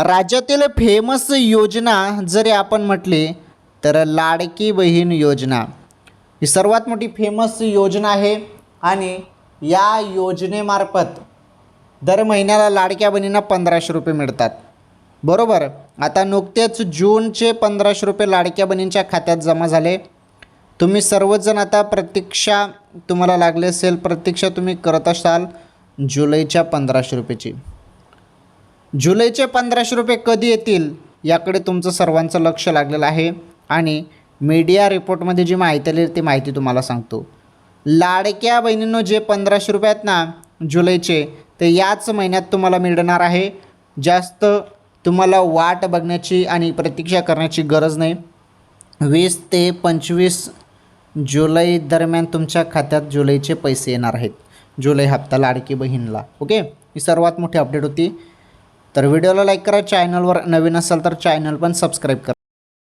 राज्यातील फेमस योजना जरी आपण म्हटली तर लाडकी बहीण योजना ही सर्वात मोठी फेमस योजना आहे आणि या योजनेमार्फत दर महिन्याला लाडक्या बहिणींना 1500 रुपये मिळतात. बरोबर. आता नुकतेच जूनचे 1500 रुपये लाडक्या बहिणींच्या खात्यात जमा झाले. तुम्ही सर्वजण आता प्रतीक्षा तुम्हाला लागले असेल, प्रतीक्षा तुम्ही करत असाल जुलैच्या 1500 रुपयेची. जुलैचे 1500 रुपये कधी येतील याकडे तुमचं सर्वांचं लक्ष लागलेलं आहे आणि मीडिया रिपोर्टमध्ये जी माहिती आली ती माहिती तुम्हाला सांगतो. लाडक्या बहिणींनो जे 1500 रुपये आहेत ना जुलैचे ते याच महिन्यात तुम्हाला मिळणार आहे. जास्त तुम्हाला वाट बघण्याची आणि प्रतीक्षा करण्याची गरज नाही. 20 ते 25 जुलै दरम्यान तुमच्या खात्यात जुलैचे पैसे येणार आहेत. जुलै हप्ता लाडकी बहीणला. ओके, ही सर्वात मोठी अपडेट होती. तर व्हिडिओला लाईक करा, चॅनलवर नवीन असाल तर चॅनल पण सबस्क्राईब करा.